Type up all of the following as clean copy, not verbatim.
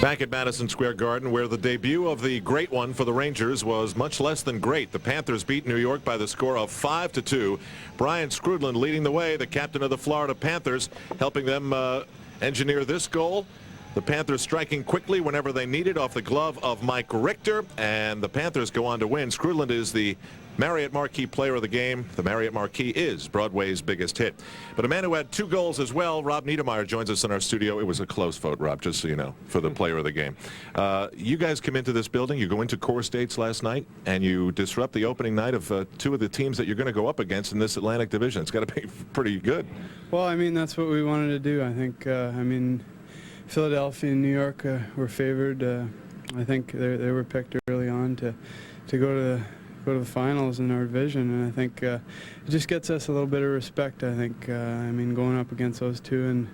Back at Madison Square Garden, where the debut of the great one for the Rangers was much less than great. The Panthers beat New York by the score of 5-2. Brian Skrudland leading the way, the captain of the Florida Panthers, helping them engineer this goal. The Panthers striking quickly whenever they needed off the glove of Mike Richter, and the Panthers go on to win. Skrudland is the Marriott Marquis Player of the Game. The Marriott Marquis is Broadway's biggest hit. But a man who had 2 goals as well, Rob Niedermeyer, joins us in our studio. It was a close vote, Rob, just so you know, for the Player of the Game. You guys come into this building, you go into Core States last night, and you disrupt the opening night of 2 of the teams that you're going to go up against in this Atlantic Division. It's got to be pretty good. Well, I mean, that's what we wanted to do. I think, Philadelphia and New York were favored. I think they were picked early on to go to the finals in our division, and I think it just gets us a little bit of respect. I think, going up against those 2 and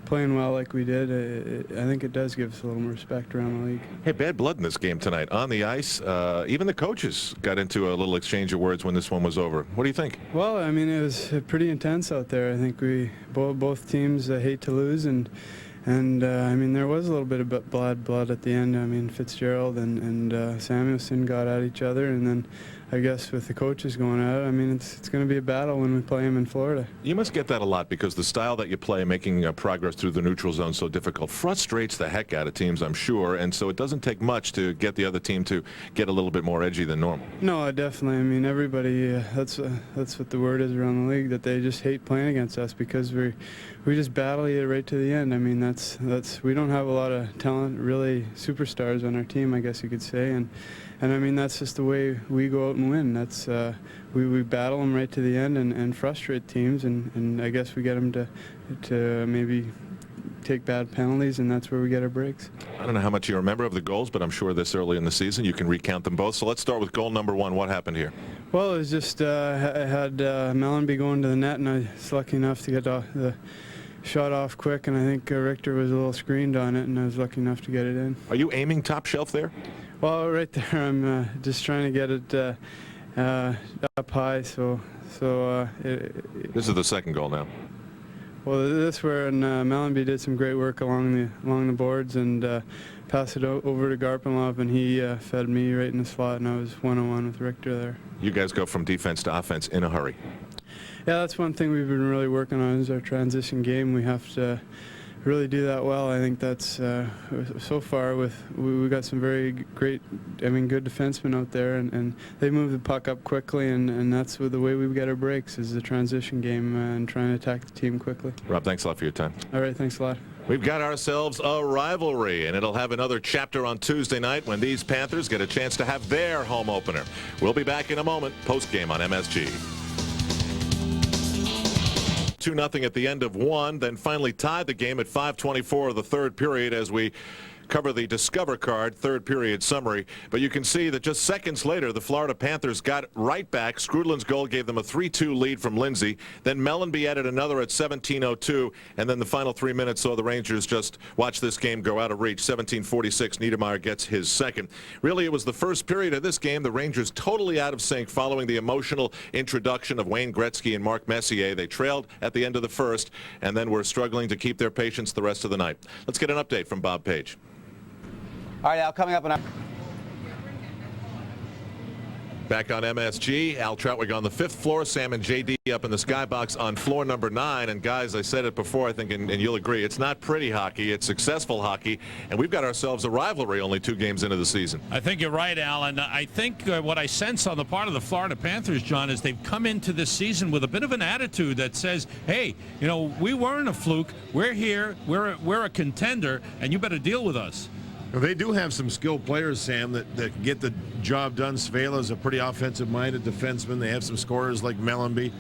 playing well like we did, I think it does give us a little more respect around the league. Hey, bad blood in this game tonight. On the ice, even the coaches got into a little exchange of words when this one was over. What do you think? Well, I mean, it was pretty intense out there. I think both teams hate to lose, and there was a little bit of blood at the end. I mean, Fitzgerald and Samuelson got at each other, and then I guess with the coaches going at it, I mean, it's going to be a battle when we play them in Florida. You must get that a lot because the style that you play, making progress through the neutral zone so difficult, frustrates the heck out of teams, I'm sure, and so it doesn't take much to get the other team to get a little bit more edgy than normal. No, definitely. I mean, everybody, that's what the word is around the league, that they just hate playing against us because we just battle you right to the end. I mean, we don't have a lot of talent, really superstars on our team, I guess you could say, and I mean, that's just the way we go out and win. That's we battle them right to the end and frustrate teams, and I guess we get them to maybe take bad penalties, and that's where we get our breaks. I don't know how much you remember of the goals, but I'm sure this early in the season you can recount them both. So let's start with goal number 1. What happened here? Well, it was just I had Mellanby going to the net, and I was lucky enough to get the shot off quick, and I think Richter was a little screened on it, and I was lucky enough to get it in. Are you aiming top shelf there? Well, right there, I'm just trying to get it up high. So this is the second goal now. Well, this is where Mellanby did some great work along the boards and passed it over to Garpenlov, and he fed me right in the slot, and I was 1-on-1 with Richter there. You guys go from defense to offense in a hurry. Yeah, that's one thing we've been really working on is our transition game. We have to really do that well. I think that's so far we got some very great, good defensemen out there, and they move the puck up quickly, and that's the way we get our breaks is the transition game and trying to attack the team quickly. Rob, thanks a lot for your time. All right, thanks a lot. We've got ourselves a rivalry, and it'll have another chapter on Tuesday night when these Panthers get a chance to have their home opener. We'll be back in a moment, post-game on MSG. 2-0 at the end of 1, then finally tied the game at 5:24 of the third period as we cover the Discover card third period summary. But you can see that just seconds later, the Florida Panthers got right back. Skrudland's goal gave them a 3-2 lead from Lindsay. Then Mellanby added another at 17:02, and then the final 3 minutes saw the Rangers just watch this game go out of reach. 17:46, Niedermeyer gets his second. Really, it was the first period of this game. The Rangers totally out of sync following the emotional introduction of Wayne Gretzky and Mark Messier. They trailed at the end of the first, and then were struggling to keep their patience the rest of the night. Let's get an update from Bob Page. All right, Al, coming up on our... Back on MSG, Al Trautwig on the 5th floor, Sam and JD up in the skybox on floor number 9. And guys, I said it before, I think, and you'll agree, it's not pretty hockey, it's successful hockey, and we've got ourselves a rivalry only 2 games into the season. I think you're right, Al, and I think what I sense on the part of the Florida Panthers, John, is they've come into this season with a bit of an attitude that says, hey, we weren't a fluke, we're here, we're a contender, and you better deal with us. Well, they do have some skilled players, Sam, that can get the job done. Sveila's a pretty offensive-minded defenseman. They have some scorers like Mellanby.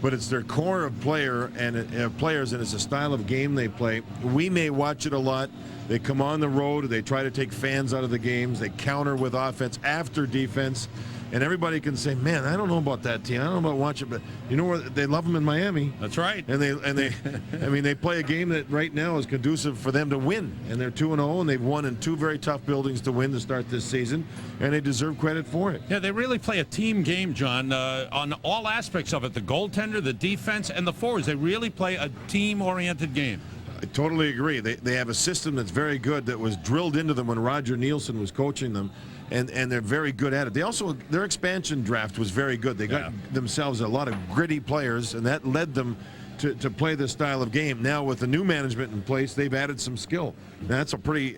But it's their core of players, and it's a style of game they play. We may watch it a lot. They come on the road. They try to take fans out of the games. They counter with offense after defense. And everybody can say, man, I don't know about that team. I don't know about watching, but you know what? They love them in Miami. That's right. And they play a game that right now is conducive for them to win. And they're 2-0, and they've won in 2 very tough buildings to win to start this season, and they deserve credit for it. Yeah, they really play a team game, John, on all aspects of it. The goaltender, the defense, and the forwards. They really play a team-oriented game. I totally agree. They have a system that's very good that was drilled into them when Roger Nielsen was coaching them, and they're very good at it. They also, their expansion draft was very good. They got themselves a lot of gritty players, and that led them to play this style of game. Now with the new management in place, they've added some skill. That's a pretty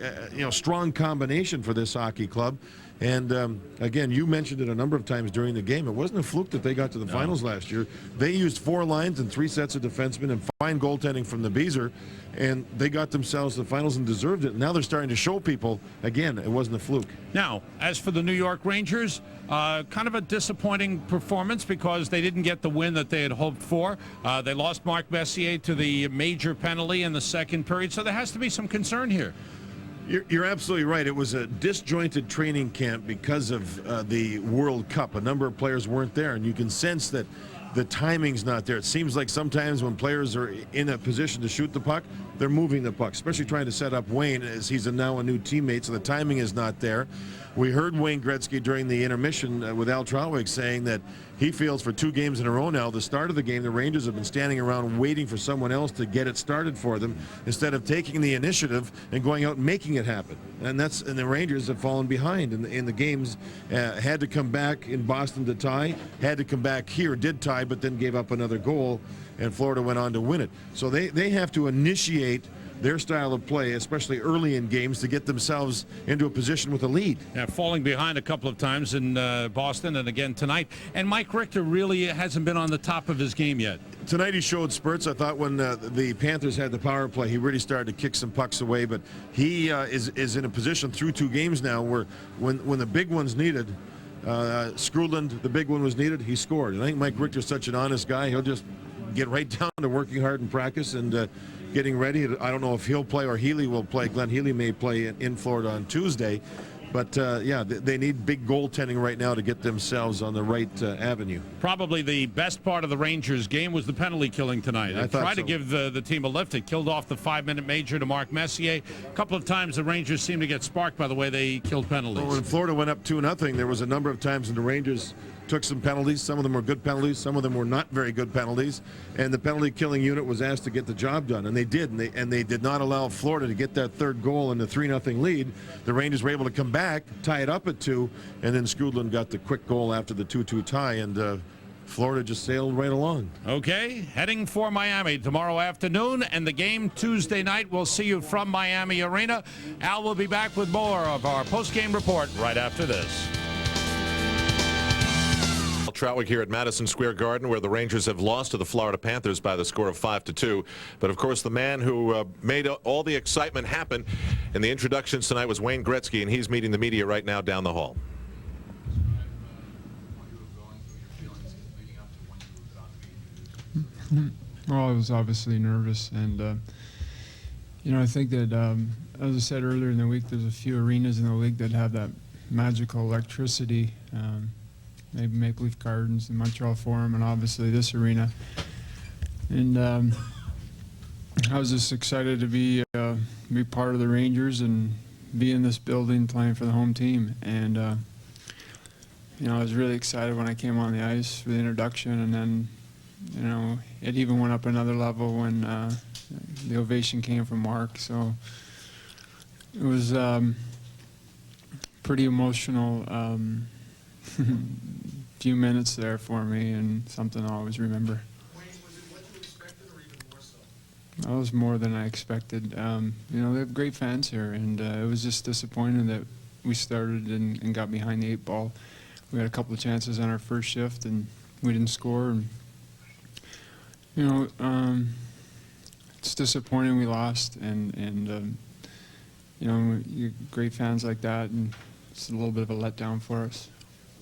strong combination for this hockey club. And again, you mentioned it a number of times during the game. It wasn't a fluke that they got to the finals last year. They used 4 lines and 3 sets of defensemen and fine goaltending from the Beezer, and they got themselves to the finals and deserved it. Now they're starting to show people, again, it wasn't a fluke. Now, as for the New York Rangers, kind of a disappointing performance because they didn't get the win that they had hoped for. They lost Mark Messier to the major penalty in the second period, so there has to be some concern here. You're absolutely right. It was a disjointed training camp because of the World Cup. A number of players weren't there, and you can sense that the timing's not there. It seems like sometimes when players are in a position to shoot the puck, they're moving the puck, especially trying to set up Wayne as he's now a new teammate, so the timing is not there. We heard Wayne Gretzky during the intermission with Al Trautwig saying that he feels for 2 games in a row now, the start of the game, the Rangers have been standing around waiting for someone else to get it started for them instead of taking the initiative and going out and making it happen. And the Rangers have fallen behind in the games. Had to come back in Boston to tie, had to come back here, did tie, but then gave up another goal, and Florida went on to win it. So they have to initiate their style of play, especially early in games, to get themselves into a position with a lead. Yeah, falling behind a couple of times in Boston and again tonight. And Mike Richter really hasn't been on the top of his game yet. Tonight he showed spurts. I thought when the Panthers had the power play, he really started to kick some pucks away. But he is in a position through 2 games now where when the big one's needed, Skrudland, the big one was needed, he scored. And I think Mike Richter's such an honest guy. He'll just get right down to working hard in practice and getting ready. I don't know if he'll play or Healy will play. Glenn Healy may play in Florida on Tuesday. But, yeah, they need big goaltending right now to get themselves on the right avenue. Probably the best part of the Rangers game was the penalty killing tonight. They tried to give the team a lift. It killed off the 5-minute major to Mark Messier. A couple of times the Rangers seemed to get sparked by the way they killed penalties. Well, when Florida went up 2-0, there was a number of times when the Rangers took some penalties. Some of them were good penalties. Some of them were not very good penalties. And the penalty killing unit was asked to get the job done. And they did. And they did not allow Florida to get that 3rd goal in the 3-0 lead. The Rangers were able to come back, tie it up at 2, and then Skrudland got the quick goal after the 2-2 tie. And Florida just sailed right along. Okay, heading for Miami tomorrow afternoon, and the game Tuesday night. We'll see you from Miami Arena. Al will be back with more of our post-game report right after this. Trautwig here at Madison Square Garden, where the Rangers have lost to the Florida Panthers by the score of 5-2. But of course, the man who made all the excitement happen in the introductions tonight was Wayne Gretzky, and he's meeting the media right now down the hall. Well, I was obviously nervous, and I think that as I said earlier in the week, there's a few arenas in the league that have that magical electricity. Maybe Maple Leaf Gardens, the Montreal Forum, and obviously this arena. And I was just excited to be part of the Rangers and be in this building playing for the home team. And I was really excited when I came on the ice for the introduction, and then it even went up another level when the ovation came from Mark. So it was pretty emotional. Few minutes there for me, and something I'll always remember. Wayne, was it what you expected or even more so? That was more than I expected. They have great fans here, and it was just disappointing that we started and got behind the 8 ball. We had a couple of chances on our first shift, and we didn't score. And, it's disappointing we lost, and you great fans like that, and it's a little bit of a letdown for us.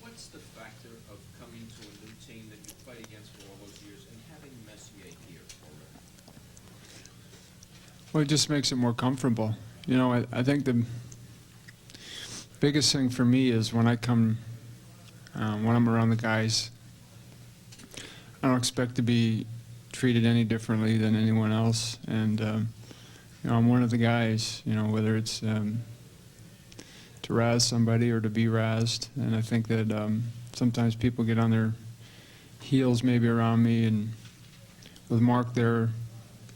What's the factor of coming to a new team that you played against for all those years and having Messier here already? Well, it just makes it more comfortable. I think the biggest thing for me is when I come, when I'm around the guys, I don't expect to be treated any differently than anyone else. And, I'm one of the guys, whether it's to razz somebody or to be razzed. And I think that sometimes people get on their heels maybe around me, and with Mark there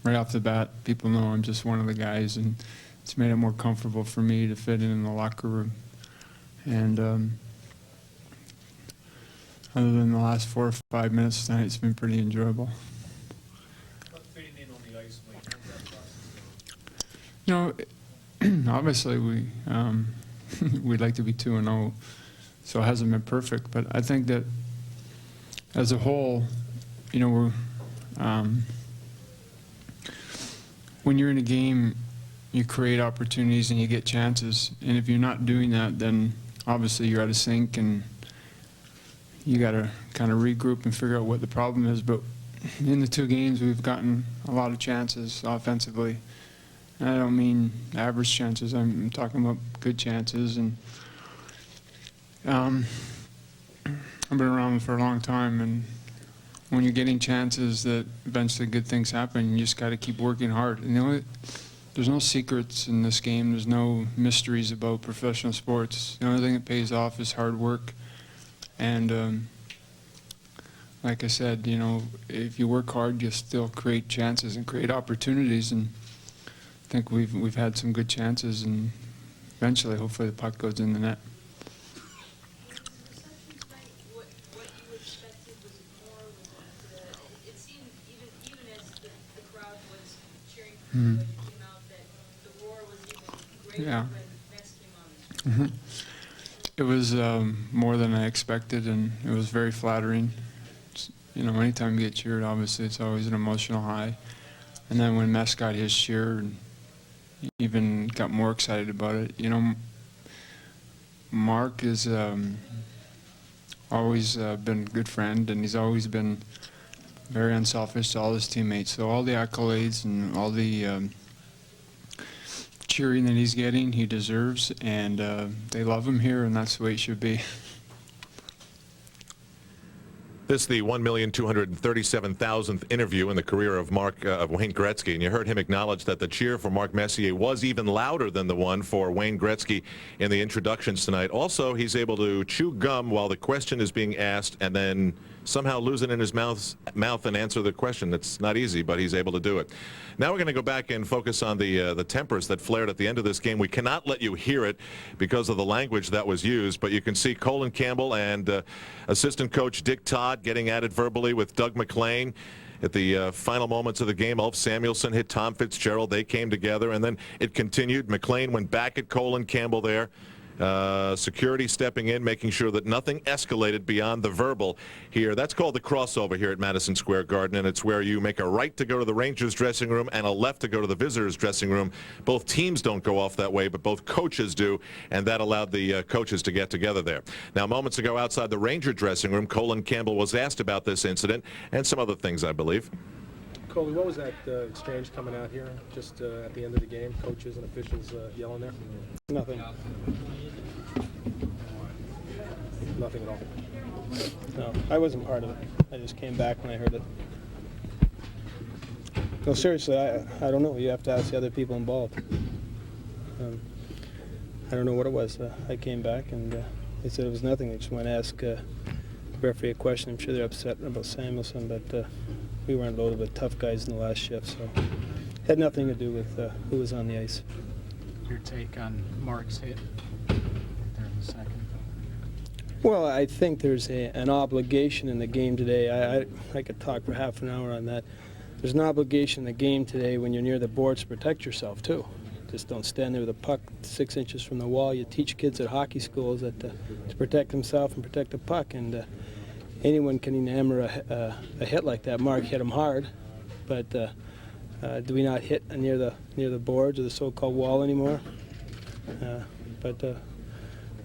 right off the bat, people know I'm just one of the guys, and it's made it more comfortable for me to fit in the locker room. And other than the last 4 or 5 minutes tonight, it's been pretty enjoyable. About fitting in on the ice, Mike, how's that process going? You know, obviously we'd like to be 2-0, so it hasn't been perfect. But I think that as a whole, you know, when you're in a game, you create opportunities and you get chances. And if you're not doing that, then obviously you're out of sync, and you got to kind of regroup and figure out what the problem is. But in the 2 games, we've gotten a lot of chances offensively. And I don't mean average chances. I'm talking about good chances. And I've been around for a long time, and when you're getting chances that eventually good things happen, you just got to keep working hard. And there's no secrets in this game. There's no mysteries about professional sports. The only thing that pays off is hard work. And like I said, you know, if you work hard, you still create chances and create opportunities. And I think we've had some good chances, and eventually, hopefully, the puck goes in the net. What you expected was more. It seemed even as the crowd was cheering for you when you came out, that the roar was even greater Yeah. when Mess came on. It was more than I expected, and it was very flattering. You know, anytime you get cheered, obviously, it's always an emotional high. And then when Mess got his cheer, even got more excited about it. You know, Mark has always been a good friend, and he's always been very unselfish to all his teammates. So all the accolades and all the cheering that he's getting, he deserves, and they love him here, and that's the way it should be. This is the 1,237,000th interview in the career of Wayne Gretzky, and you heard him acknowledge that the cheer for Mark Messier was even louder than the one for Wayne Gretzky in the introductions tonight. Also, he's able to chew gum while the question is being asked and then somehow lose it in his mouth and answer the question. It's not easy, but he's able to do it. Now we're going to go back and focus on the tempers that flared at the end of this game. We cannot let you hear it because of the language that was used, but you can see Colin Campbell and assistant coach Dick Todd getting at it verbally with Doug MacLean. At the final moments of the game, Ulf Samuelsson hit Tom Fitzgerald. They came together, and then it continued. MacLean went back at Colin Campbell there. Security stepping in, making sure that nothing escalated beyond the verbal here. That's called the crossover here at Madison Square Garden, and it's where you make a right to go to the Rangers dressing room and a left to go to the visitors dressing room. Both teams don't go off that way, but both coaches do, and that allowed the coaches to get together there. Now, moments ago outside the Ranger dressing room, Colin Campbell was asked about this incident and some other things, I believe. Coley, what was that exchange coming out here just at the end of the game? Coaches and officials yelling there? Nothing. Nothing at all. No, I wasn't part of it. I just came back when I heard it. No, seriously, I don't know. You have to ask the other people involved. I don't know what it was. I came back and they said it was nothing. They just want to ask the referee a question. I'm sure they're upset about Samuelsson, but we weren't loaded with tough guys in the last shift, so it had nothing to do with who was on the ice. Your take on Mark's hit there in the second? Well, I think there's an obligation in the game today. I could talk for half an hour on that. There's an obligation in the game today when you're near the boards to protect yourself, too. Just don't stand there with a puck 6 inches from the wall. You teach kids at hockey schools that to protect themselves and protect the puck, and anyone can hammer a hit like that. Mark hit him hard, but do we not hit near the boards or the so-called wall anymore? But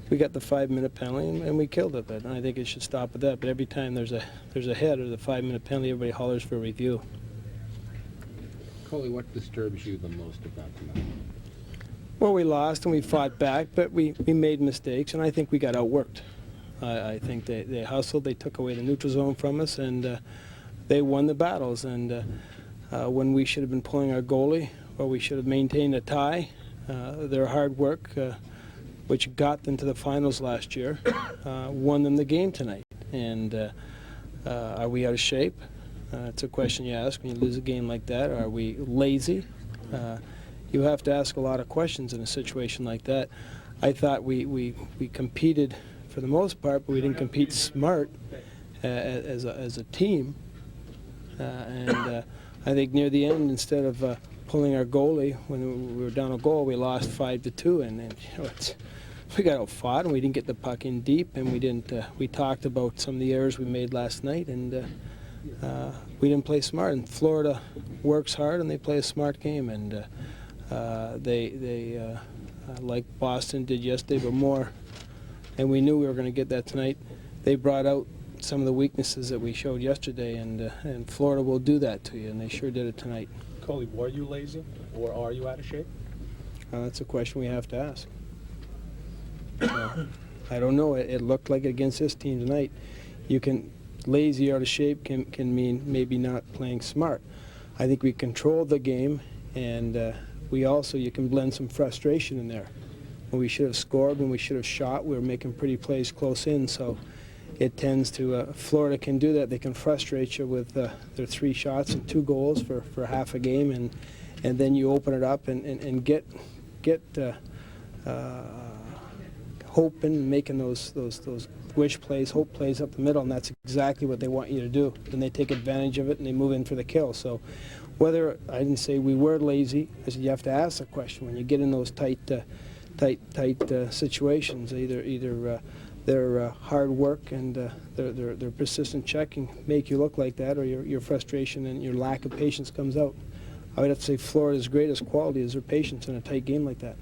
we got the 5-minute penalty and we killed it. And I think it should stop at that. But every time there's a hit or the 5-minute penalty, everybody hollers for a review. Coley, what disturbs you the most about tonight? Well, we lost and we fought back, but we made mistakes, and I think we got outworked. I think they hustled, they took away the neutral zone from us, and they won the battles. And when we should have been pulling our goalie, or we should have maintained a tie, their hard work, which got them to the finals last year, won them the game tonight. And are we out of shape? It's a question you ask when you lose a game like that. Are we lazy? You have to ask a lot of questions in a situation like that. I thought we competed for the most part, but we didn't compete smart as a team. And I think near the end, instead of pulling our goalie when we were down a goal, we lost 5-2, and you know, we got outfought, and we didn't get the puck in deep, and we didn't. We talked about some of the errors we made last night, and we didn't play smart. And Florida works hard, and they play a smart game, and they like Boston did yesterday, but more. And we knew we were going to get that tonight. They brought out some of the weaknesses that we showed yesterday, and Florida will do that to you, and they sure did it tonight. Coley, were you lazy or are you out of shape? That's a question we have to ask. I don't know. It looked like against this team tonight. Lazy, out of shape can mean maybe not playing smart. I think we controlled the game, and you can blend some frustration in there. When we should have scored, when we should have shot, we were making pretty plays close in, so it tends to, Florida can do that. They can frustrate you with their 3 shots and 2 goals for half a game, and then you open it up and get hoping, making those wish plays, hope plays up the middle, and that's exactly what they want you to do. Then they take advantage of it and they move in for the kill. So whether, I didn't say we were lazy, I said you have to ask the question when you get in those tight situations. Either their hard work and their persistent checking make you look like that, or your frustration and your lack of patience comes out. I would have to say Florida's greatest quality is their patience in a tight game like that.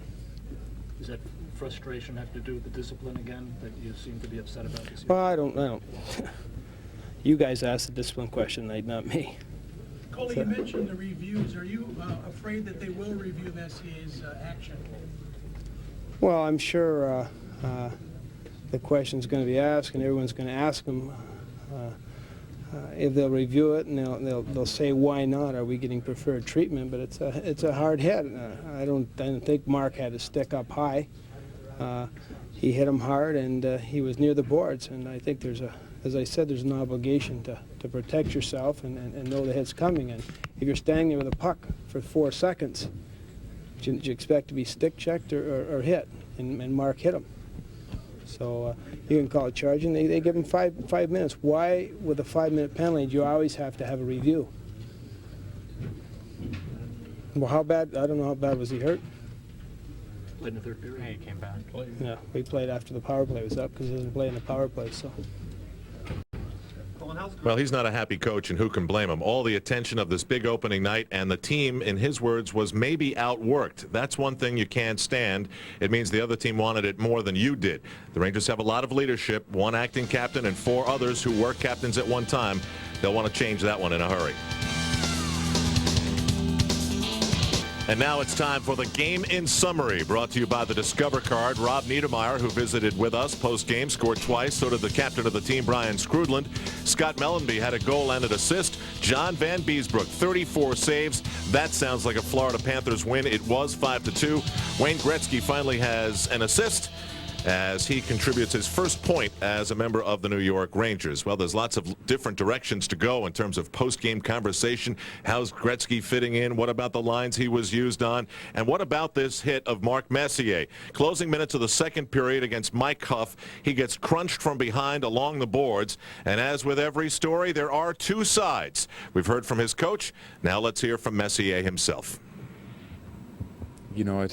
Does that frustration have to do with the discipline again that you seem to be upset about this year? Well, I don't. You guys asked the discipline question tonight, not me. Coley, you mentioned the reviews. Are you afraid that they will review Messier's action? Well, I'm sure the question's going to be asked, and everyone's going to ask them if they'll review it, and they'll say why not. Are we getting preferred treatment? But it's a hard hit. I don't think Mark had his stick up high. He hit him hard, and he was near the boards. And I think as I said, there's an obligation to protect yourself and know the hit's coming. And if you're standing there with a puck for 4 seconds, do you expect to be stick checked or hit? And Mark hit him. So you can call it charging. They give him five minutes. Why, with a 5-minute penalty, do you always have to have a review? Well, how bad? I don't know how bad was he hurt. Played in the third period. He came back. Yeah, we played after the power play was up because he doesn't play in the power play. So. Well, he's not a happy coach, and who can blame him? All the attention of this big opening night, and the team, in his words, was maybe outworked. That's one thing you can't stand. It means the other team wanted it more than you did. The Rangers have a lot of leadership, 1 acting captain and 4 others who were captains at one time. They'll want to change that one in a hurry. And now it's time for the Game in Summary, brought to you by the Discover Card. Rob Niedermeyer, who visited with us post-game, scored twice. So did the captain of the team, Brian Skrudland. Scott Mellenby had a goal and an assist. John Van Beesbrook, 34 saves. That sounds like a Florida Panthers win. It was 5-2. Wayne Gretzky finally has an assist as he contributes his first point as a member of the New York Rangers. Well, there's lots of different directions to go in terms of post-game conversation. How's Gretzky fitting in? What about the lines he was used on? And what about this hit of Mark Messier? Closing minutes of the second period against Mike Huff. He gets crunched from behind along the boards. And as with every story, there are 2 sides. We've heard from his coach. Now let's hear from Messier himself. You know,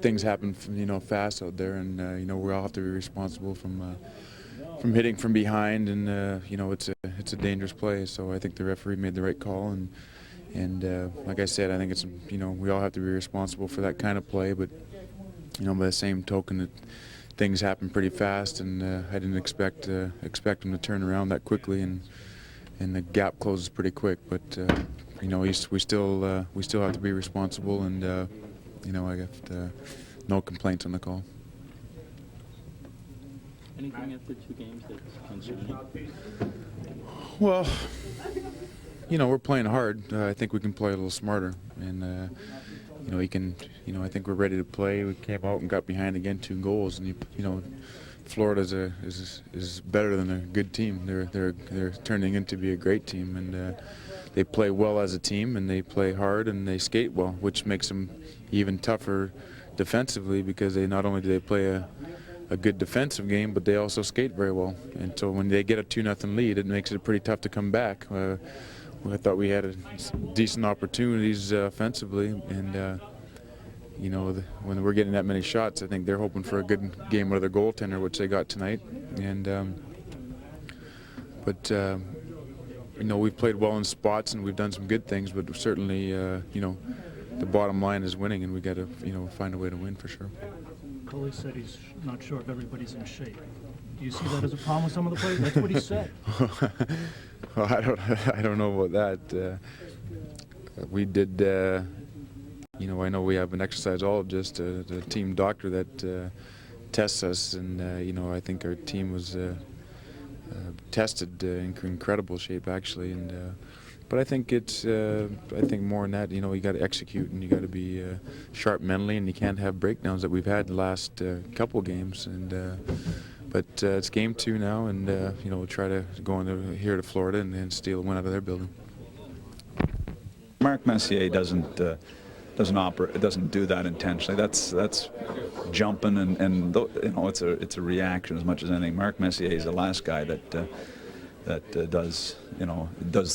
things happen, fast out there, and we all have to be responsible from hitting from behind, and it's a dangerous play. So I think the referee made the right call, and like I said, I think it's we all have to be responsible for that kind of play. But by the same token, that things happen pretty fast, and I didn't expect them to turn around that quickly, and the gap closes pretty quick. But we still have to be responsible, and. I got no complaints on the call. Anything after 2 games that's concerning? Well, we're playing hard. I think we can play a little smarter, and I think we're ready to play. We came out and got behind again 2 goals, and Florida is better than a good team. They're turning into be a great team, and they play well as a team, and they play hard, and they skate well, which makes them even tougher defensively, because they not only do they play a good defensive game, but they also skate very well. And so when they get a 2-0 lead, it makes it pretty tough to come back. I thought we had decent opportunities offensively, and you know, when we're getting that many shots, I think they're hoping for a good game out of their goaltender, which they got tonight. And you know, we've played well in spots and we've done some good things, but certainly, you know, the bottom line is winning, and we got to, you know, find a way to win for sure. Coley said he's not sure if everybody's in shape. Do you see that as a problem with some of the players? That's what he said. Well, I don't know about that. We did, you know, I know we have an exerciseologist, the team doctor that tests us, and you know, I think our team was tested in incredible shape actually, and but I think it's I think more than that, you know, you got to execute and you got to be sharp mentally, and you can't have breakdowns that we've had the last couple games. And but it's game 2 now, and you know, we'll try to go here to Florida and steal a win out of their building. Mark Messier doesn't do that intentionally. That's jumping, and you know, it's a reaction as much as anything. Mark Messier is the last guy that does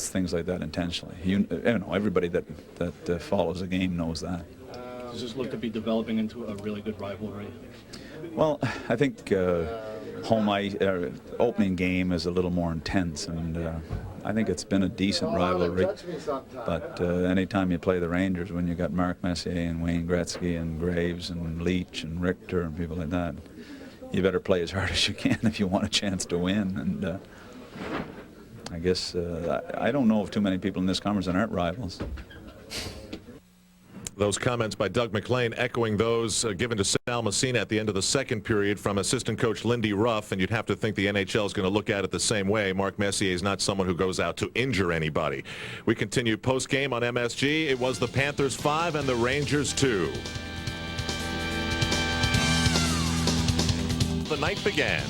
things like that intentionally. You know, everybody that follows the game knows that. Does this look to be developing into a really good rivalry? Well, I think home ice opening game is a little more intense, and I think it's been a decent rivalry. But anytime you play the Rangers, when you got Mark Messier and Wayne Gretzky and Graves and Leach and Richter and people like that, you better play as hard as you can if you want a chance to win. And I guess I don't know of too many people in this conference that aren't rivals. Those comments by Doug MacLean echoing those given to Sal Messina at the end of the second period from assistant coach Lindy Ruff, and you'd have to think the NHL is going to look at it the same way. Mark Messier is not someone who goes out to injure anybody. We continue post-game on MSG. It was the Panthers 5 and the Rangers 2. The night began